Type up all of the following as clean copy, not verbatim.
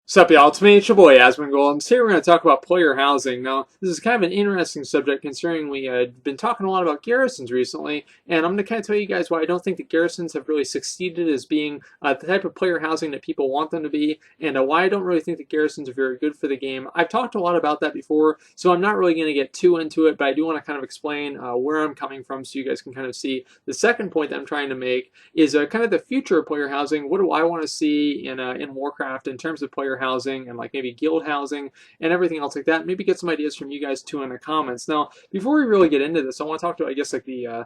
Sup, y'all? It's me, it's your boy Asmongold, and today we're going to talk about player housing. Now, this is kind of an interesting subject considering we've been talking a lot about garrisons recently, and I'm going to kind of tell you guys why I don't think the garrisons have really succeeded as being the type of player housing that people want them to be, and why I don't really think the garrisons are very good for the game. I've talked a lot about that before, so I'm not really going to get too into it, but I do want to kind of explain where I'm coming from so you guys can kind of see. The second point that I'm trying to make is kind of the future of player housing. What do I want to see in Warcraft in terms of player housing and like maybe guild housing and everything else like that? Maybe get some ideas from you guys too in the comments. Now, before we really get into this, I want to talk to I guess like the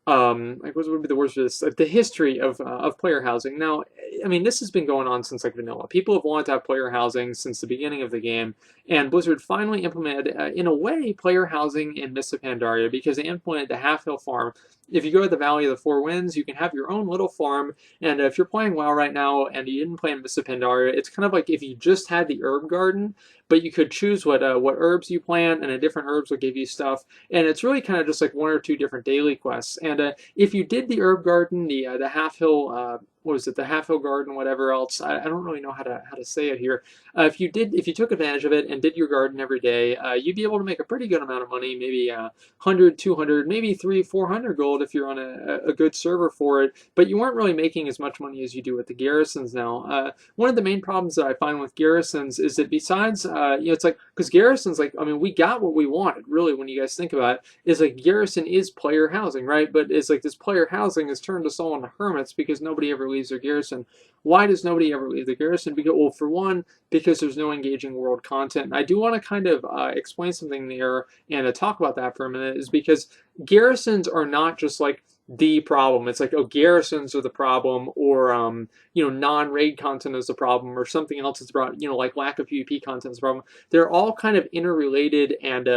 like what would be the words for this? Like the history of player housing. Now, I mean, this has been going on since like vanilla. People have wanted to have player housing since the beginning of the game, and Blizzard finally implemented, in a way, player housing in Mists of Pandaria because they implemented the Half Hill Farm. If you go to the Valley of the Four Winds, you can have your own little farm, and if you're playing WoW right now and you didn't play in Mists of Pandaria, it's kind of like if you just had the herb garden, but you could choose what herbs you plant, and different herbs will give you stuff, and it's really kind of just like one or two different daily quests. And if you did the herb garden, the Half Hill, what was it, the Half Hill Garden, whatever else, I don't really know how to say it here. If you took advantage of it and did your garden every day, you'd be able to make a pretty good amount of money, maybe 100, 200, maybe 300, 400 gold if you're on a good server for it. But you weren't really making as much money as you do with the garrisons now. One of the main problems that I find with garrisons is that besides, it's like, because garrisons, like, I mean, we got what we wanted, really, when you guys think about it, is like garrison is player housing, right? But it's like this player housing has turned us all into hermits because nobody ever leaves their garrison. Why does nobody ever leave the garrison? Because, well, for one, because there's no engaging world content. And I do want to kind of explain something there and talk about that for a minute, is because garrisons are not just like the problem. It's like, oh, garrisons are the problem, or non-raid content is the problem, or something else is the problem, like lack of PvP content is the problem. They're all kind of interrelated, and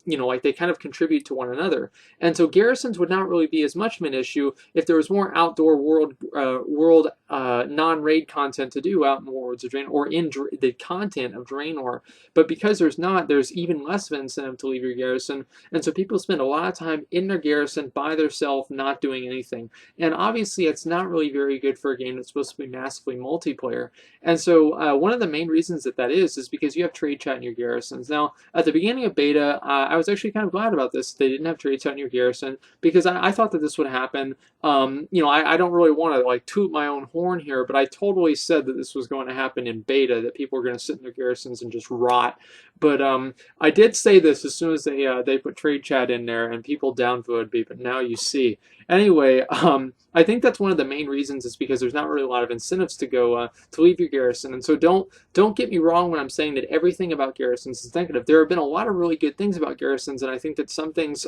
like they kind of contribute to one another. And so garrisons would not really be as much of an issue if there was more outdoor world non-raid content to do out in the Worlds of Draenor, or in the content of Draenor. But because there's not, there's even less of an incentive to leave your garrison, and so people spend a lot of time in their garrison by themselves, not doing anything. And obviously, it's not really very good for a game that's supposed to be massively multiplayer. And so one of the main reasons that is because you have trade chat in your garrisons. Now, at the beginning of beta, I was actually kind of glad about this. They didn't have trade chat in your garrison because I thought that this would happen. I don't really want to like toot my own horn here, but I totally said that this was going to happen in beta, that people were going to sit in their garrisons and just rot. But I did say this as soon as they put trade chat in there, and people downvoted me. But now you see. Anyway, I think that's one of the main reasons, is because there's not really a lot of incentives to go to leave your garrison. And so don't get me wrong when I'm saying that everything about garrisons is negative. There have been a lot of really good things about garrisons, and I think that some things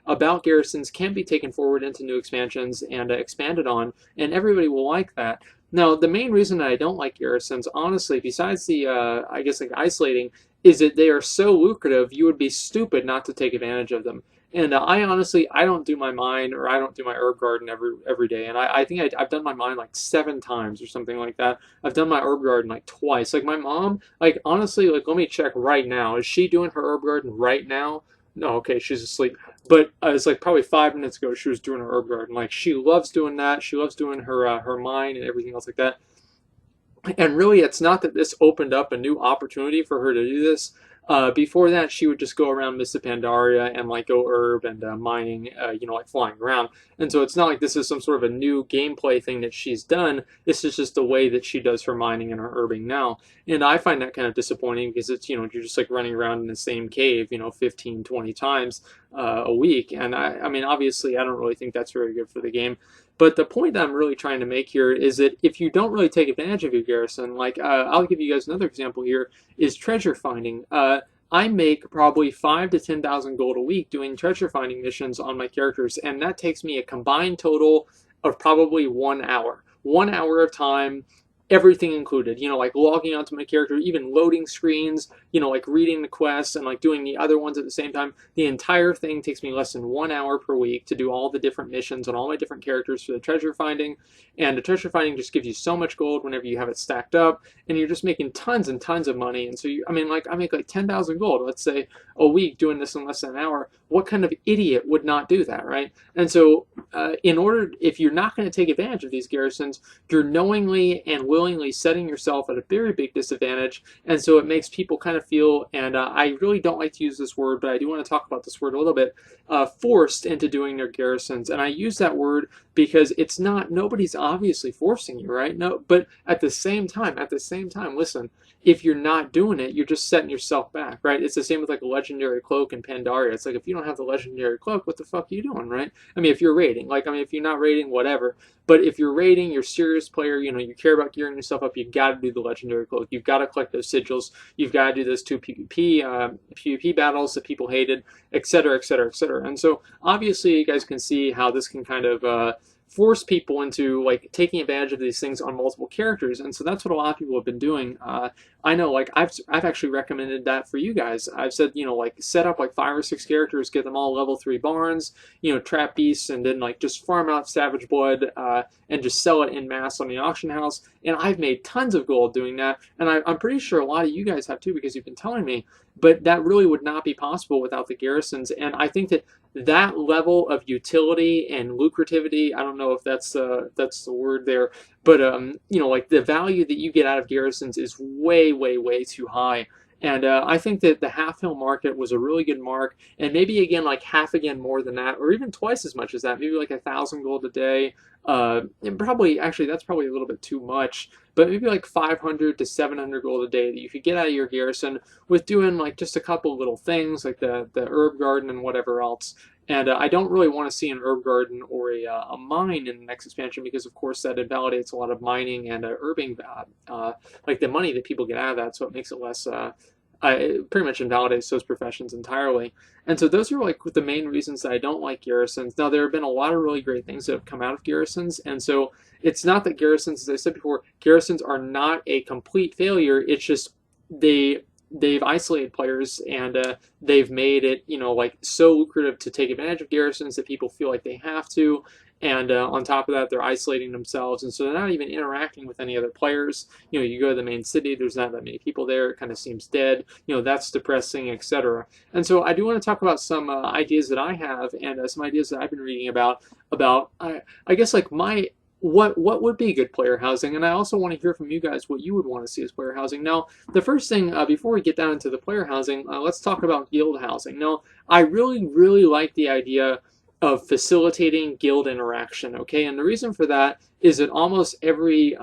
about garrisons can be taken forward into new expansions and expanded on, and everybody will like that. Now, the main reason that I don't like garrisons, honestly, besides the I guess like isolating, is that they are so lucrative. You would be stupid not to take advantage of them. And I honestly, I don't do my mine, or I don't do my herb garden every day. And I think I've done my mine like 7 times or something like that. I've done my herb garden like twice. Like my mom, like honestly, like let me check right now. Is she doing her herb garden right now? No, okay, she's asleep. But it's like probably 5 minutes ago she was doing her herb garden. Like she loves doing that. She loves doing her mine and everything else like that. And really, it's not that this opened up a new opportunity for her to do this. Before that, she would just go around Mists of Pandaria and like go herb and mining, like flying around. And so it's not like this is some sort of a new gameplay thing that she's done. This is just the way that she does her mining and her herbing now. And I find that kind of disappointing because it's, you're just like running around in the same cave, 15, 20 times a week. And I mean, obviously, I don't really think that's very good for the game. But the point that I'm really trying to make here is that if you don't really take advantage of your garrison, like I'll give you guys another example here, is treasure finding. I make probably 5 to 10,000 gold a week doing treasure finding missions on my characters, and that takes me a combined total of probably 1 hour. 1 hour of time, everything included, like logging onto my character, even loading screens, like reading the quests and like doing the other ones at the same time. The entire thing takes me less than 1 hour per week to do all the different missions on all my different characters for the treasure finding. And the treasure finding just gives you so much gold whenever you have it stacked up, and you're just making tons and tons of money. And so I make like 10,000 gold, let's say, a week doing this in less than an hour. What kind of idiot would not do that, right? And so if you're not going to take advantage of these garrisons, you're knowingly and willingly setting yourself at a very big disadvantage, and so it makes people kind of feel, and I really don't like to use this word, but I do want to talk about this word a little bit, forced into doing their garrisons. And I use that word because it's not, nobody's obviously forcing you, right? No, but at the same time, listen, if you're not doing it, you're just setting yourself back, right? It's the same with like a legendary cloak in Pandaria. It's like, if you don't have the legendary cloak, what the fuck are you doing, right? I mean, if you're raiding, like, I mean, if you're not raiding, whatever. But if you're raiding, you're a serious player, you know, you care about gearing yourself up, you've got to do the legendary cloak. You've got to collect those sigils. You've got to do those two PvP battles that people hated, etc., etc., etc. And so, obviously, you guys can see how this can kind of force people into like taking advantage of these things on multiple characters, and so that's what a lot of people have been doing. I know, like I've actually recommended that for you guys. I've said, you know, like set up like 5 or 6 characters, get them all level 3 barns, you know, trap beasts, and then like just farm out Savage Blood and just sell it in mass on the auction house. And I've made tons of gold doing that, and I'm pretty sure a lot of you guys have too, because you've been telling me. But that really would not be possible without the garrisons, and I think that level of utility and lucrativity, I don't know if that's the word there, but you know, like the value that you get out of garrisons is way, way, way too high. And I think that the half hill market was a really good mark, and maybe again like half again more than that, or even twice as much as that, maybe like 1,000 gold a day. And probably, actually, that's probably a little bit too much, but maybe like 500 to 700 gold a day that you could get out of your garrison with doing like just a couple little things like the herb garden and whatever else. And I don't really want to see an herb garden or a mine in the next expansion, because of course that invalidates a lot of mining and herbing, like the money that people get out of that. So it makes it less. It pretty much invalidates those professions entirely. And so those are like the main reasons that I don't like garrisons. Now, there have been a lot of really great things that have come out of garrisons, and so it's not that garrisons, as I said before, garrisons are not a complete failure. It's just they've isolated players, and they've made it, you know, like so lucrative to take advantage of garrisons that people feel like they have to. And on top of that, they're isolating themselves, and so they're not even interacting with any other players. You know, you go to the main city, there's not that many people there. It kind of seems dead. You know, that's depressing, etc. And so I do want to talk about some ideas that I have, and some ideas that I've been reading about I guess like my what would be good player housing, and I also want to hear from you guys what you would want to see as player housing. Now, the first thing before we get down into the player housing, let's talk about guild housing. Now, I really, really like the idea of facilitating guild interaction. Okay, and the reason for that is that almost every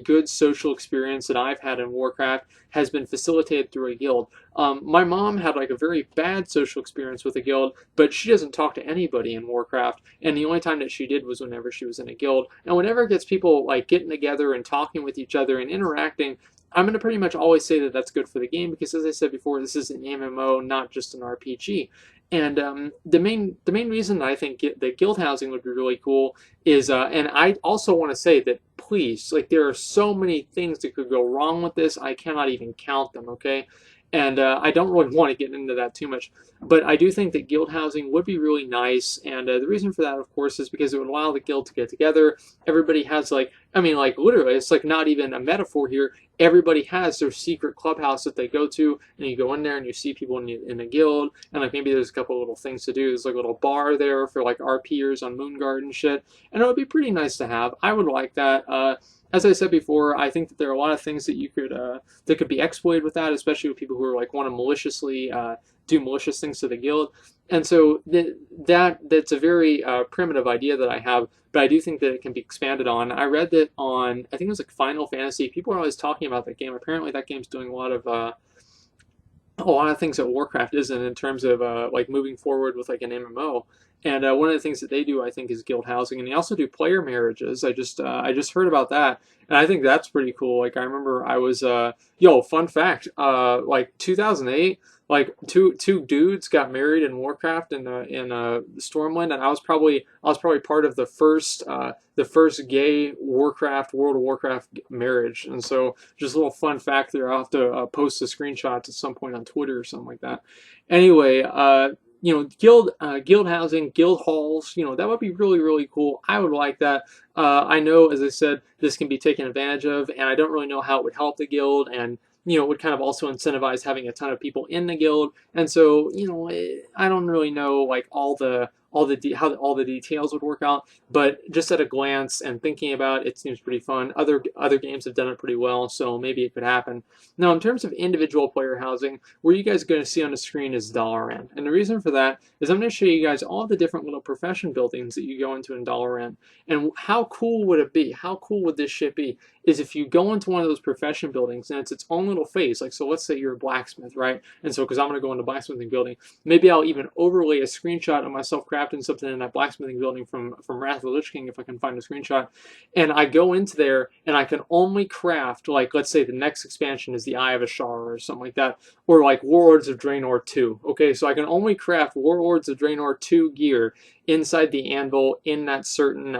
good social experience that I've had in Warcraft has been facilitated through a guild. My mom had like a very bad social experience with a guild, but she doesn't talk to anybody in Warcraft, and the only time that she did was whenever she was in a guild. And whenever it gets people like getting together and talking with each other and interacting, I'm going to pretty much always say that that's good for the game, because as I said before, this is an MMO, not just an RPG. And the main reason that I think that guild housing would be really cool is, and I also want to say that please, like there are so many things that could go wrong with this, I cannot even count them, okay? And I don't really want to get into that too much, but I do think that guild housing would be really nice, and the reason for that, of course, is because it would allow the guild to get together. Everybody has like, I mean, like literally, it's like not even a metaphor here. Everybody has their secret clubhouse that they go to, and you go in there and you see people in a guild, and like maybe there's a couple little things to do. There's like a little bar there for like RPers on Moonguard and shit, and it would be pretty nice to have. I would like that. As I said before, I think that there are a lot of things that you could that could be exploited with that, especially with people who are like want to maliciously do malicious things to the guild. And so that's a very primitive idea that I have, but I do think that it can be expanded on. I read that on, I think it was like Final Fantasy. People are always talking about that game. Apparently, that game's doing a lot of things that Warcraft isn't, in terms of like moving forward with like an MMO. And one of the things that they do, I think, is guild housing, and they also do player marriages. I just heard about that, and I think that's pretty cool. Like I remember I was fun fact, like 2008, like two dudes got married in Warcraft in Stormwind, and I was probably part of the first gay World of Warcraft marriage. And so just a little fun fact there. I'll have to post a screenshot at some point on Twitter or something like that. Anyway, you know, guild housing, guild halls, you know, that would be really, really cool. I would like that. I know, as I said, this can be taken advantage of, and I don't really know how it would help the guild, and you know, it would kind of also incentivize having a ton of people in the guild. And so, you know, I don't really know like all the how all the details would work out. But just at a glance and thinking about it, it seems pretty fun. Other games have done it pretty well, so maybe it could happen. Now, in terms of individual player housing, where you guys are going to see on the screen is Dalaran. And the reason for that is I'm going to show you guys all the different little profession buildings that you go into in Dalaran. And how cool would it be? How cool would this shit be? Is if you go into one of those profession buildings and it's its own little phase. Like, so let's say you're a blacksmith, right? And so, because I'm going to go into blacksmithing building, maybe I'll even overlay a screenshot of myself crafting something in that blacksmithing building from Wrath of the Lich King if I can find a screenshot. And I go into there and I can only craft, like, let's say the next expansion is the Eye of Ashar or something like that, or like Warlords of Draenor 2. Okay, so I can only craft Warlords of Draenor 2 gear inside the anvil in that certain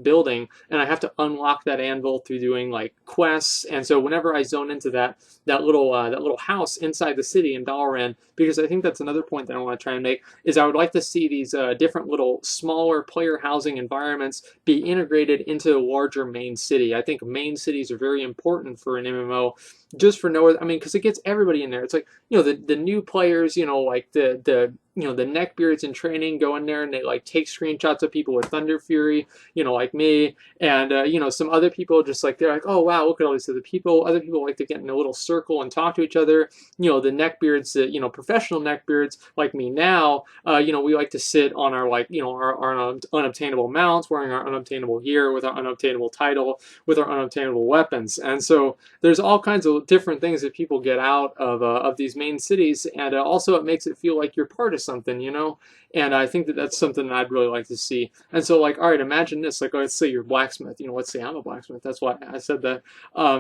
building, and I have to unlock that anvil through doing like quests. And so whenever I zone into that little house inside the city in Dalaran, because I think that's another point that I want to try and make, is I would like to see these different little smaller player housing environments be integrated into the larger main city. I think main cities are very important for an MMO, just for no, I mean, because it gets everybody in there. It's like, the new players, like the neckbeards in training go in there and they like take screenshots of people with Thunder Fury, like me, and some other people just like, they're like, oh wow, look at all these other people. Other people like to get in a little circle and talk to each other. The neckbeards, professional neckbeards like me now, we like to sit on our our unobtainable mounts, wearing our unobtainable gear, with our unobtainable title, with our unobtainable weapons. And so there's all kinds of different things that people get out of these main cities, and also it makes it feel like you're part of something, and I think that that's something that I'd really like to see. And so, like, all right, imagine this, like, let's say you're a blacksmith, let's say I'm a blacksmith, that's why I said that.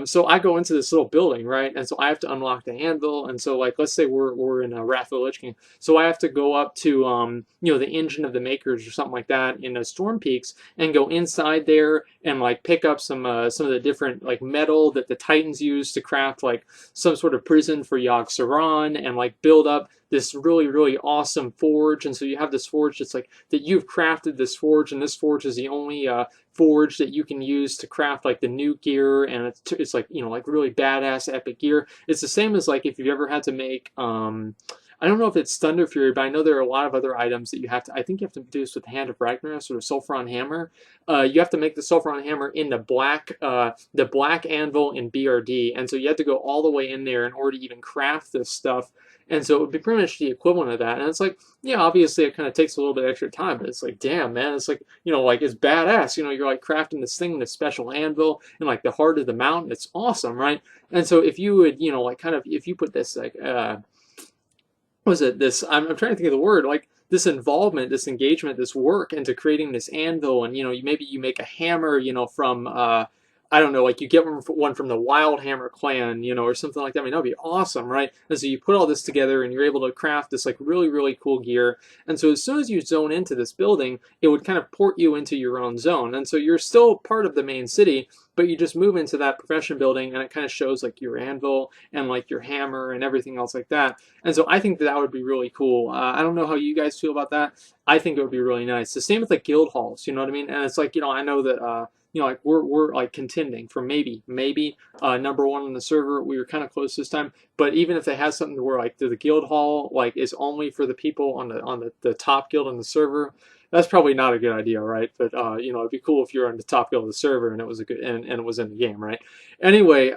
So I go into this little building, right, and so I have to unlock the anvil, and so, like, let's say we're in a Wrath of the Lich King, so I have to go up to the Engine of the Makers or something like that in Storm Peaks, and go inside there and like pick up some of the different like metal that the Titans use to craft like some sort of prison for Yogg Saron, and like build up this really, really awesome forge. And so you have this forge that's like that you've crafted this forge, and this forge is the only forge that you can use to craft like the new gear, and it's like like really badass epic gear. It's the same as like if you've ever had to make I don't know if it's Thunder Fury, but I know there are a lot of other items that you have to, I think you have to do this with the Hand of Ragnaros or the Sulfuron Hammer. You have to make the Sulfuron Hammer in the black anvil in BRD, and so you have to go all the way in there in order to even craft this stuff. And so it would be pretty much the equivalent of that. And it's like, yeah, obviously it kind of takes a little bit extra time, but it's like, damn, man, it's like, like it's badass. You're like crafting this thing in a special anvil in like the heart of the mountain. It's awesome, right? And so if you would, like kind of, if you put this like, was it this, I'm trying to think of the word, like this involvement, this engagement, this work into creating this anvil, and maybe you make a hammer, from I don't know, like you get one from the Wild Hammer clan, or something like that. I mean, that'd be awesome, right? And so you put all this together and you're able to craft this like really, really cool gear. And so as soon as you zone into this building, it would kind of port you into your own zone. And so you're still part of the main city, but you just move into that profession building, and it kind of shows like your anvil and like your hammer and everything else like that. And so I think that would be really cool. I don't know how you guys feel about that. I think it would be really nice. The same with like guild halls, you know what I mean? And it's like, I know that like we're like contending for maybe number one on the server. We were kind of close this time, but even if they had something where like the guild hall like is only for the people on the top guild on the server, that's probably not a good idea, right? But it'd be cool if you're on the top guild of the server and it was a good and it was in the game, right? Anyway,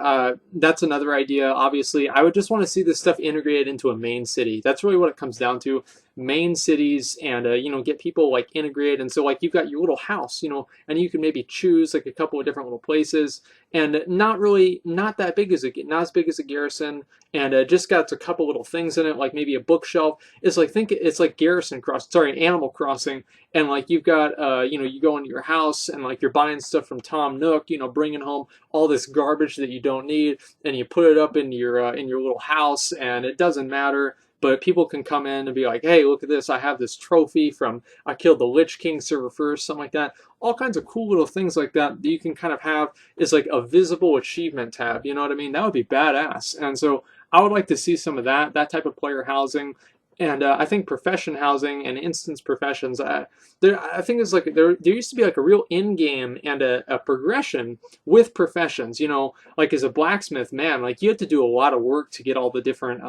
that's another idea. Obviously, I would just want to see this stuff integrated into a main city. That's really what it comes down to. Main cities, and get people like integrated. And so like you've got your little house, and you can maybe choose like a couple of different little places, and not that big as not as big as a garrison, and just got a couple little things in it, like maybe a bookshelf. It's like it's like Animal Crossing, and like you've got you go into your house and like you're buying stuff from Tom Nook, bringing home all this garbage that you don't need, and you put it up in your little house, and it doesn't matter. But people can come in and be like, hey, look at this. I have this trophy from I killed the Lich King server first, something like that. All kinds of cool little things like that you can kind of have is like a visible achievement tab. You know what I mean? That would be badass. And so I would like to see some of that type of player housing. And I think profession housing and instance professions, I think it's like there used to be like a real in game and a progression with professions. You know, like as a blacksmith, man, like you had to do a lot of work to get all the different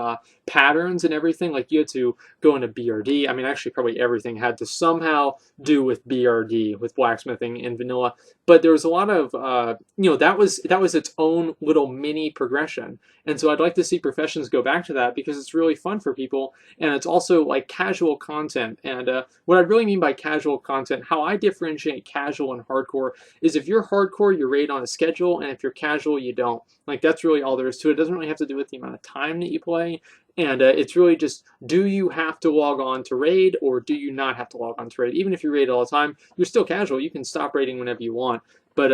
patterns and everything. Like you had to go into BRD. I mean, actually, probably everything had to somehow do with BRD, with blacksmithing in vanilla. But there was a lot of that was its own little mini progression. And so I'd like to see professions go back to that because it's really fun for people, and it's also like casual content. And what I really mean by casual content, how I differentiate casual and hardcore, is if you're hardcore, you're rated on a schedule, and if you're casual, you don't. Like that's really all there is to it. It doesn't really have to do with the amount of time that you play. And it's really just, do you have to log on to raid or do you not have to log on to raid? Even if you raid all the time, you're still casual. You can stop raiding whenever you want. But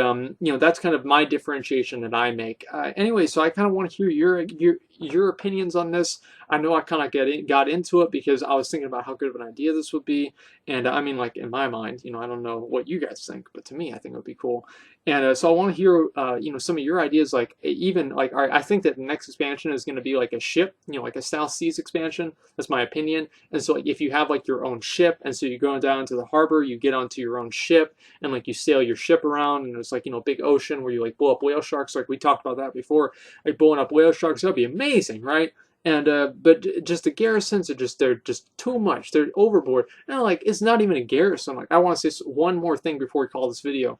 that's kind of my differentiation that I make. Anyway, so I kind of want to hear your opinions on this. I know I kind of got into it because I was thinking about how good of an idea this would be, and I mean, like in my mind, I don't know what you guys think, but to me, I think it would be cool. And so I want to hear, some of your ideas. Like even like, all right, I think that the next expansion is going to be like a ship, like a South Seas expansion. That's my opinion. And so like if you have like your own ship, and so you go down to the harbor, you get onto your own ship, and like you sail your ship around, and it's like big ocean where you like blow up whale sharks. Like we talked about that before, like blowing up whale sharks. That'd be amazing, right? And but just the garrisons are they're just too much. They're overboard. And like it's not even a garrison. Like I want to say one more thing before we call this video.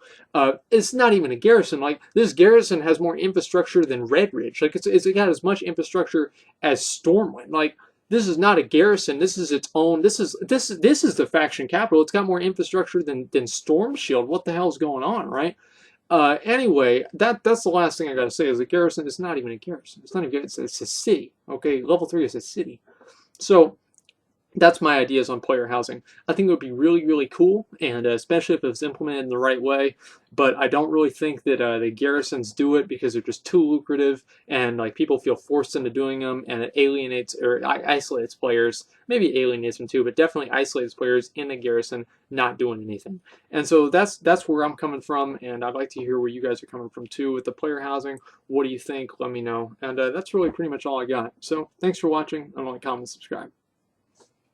It's not even a garrison. Like this garrison has more infrastructure than Red Ridge. Like it's got as much infrastructure as Stormwind. Like this is not a garrison. This is its own. This is the faction capital. It's got more infrastructure than Storm Shield. What the hell's going on, right? Anyway, that's the last thing I gotta say is a garrison is not even a garrison. It's not even it's a city. Okay, level 3 is a city. So that's my ideas on player housing. I think it would be really, really cool, and especially if it's implemented in the right way. But I don't really think that the garrisons do it because they're just too lucrative, and like people feel forced into doing them, and it alienates or isolates players. Maybe alienates them too, but definitely isolates players in a garrison not doing anything. And so that's where I'm coming from, and I'd like to hear where you guys are coming from too with the player housing. What do you think? Let me know. And that's really pretty much all I got. So thanks for watching, and like, comment, subscribe.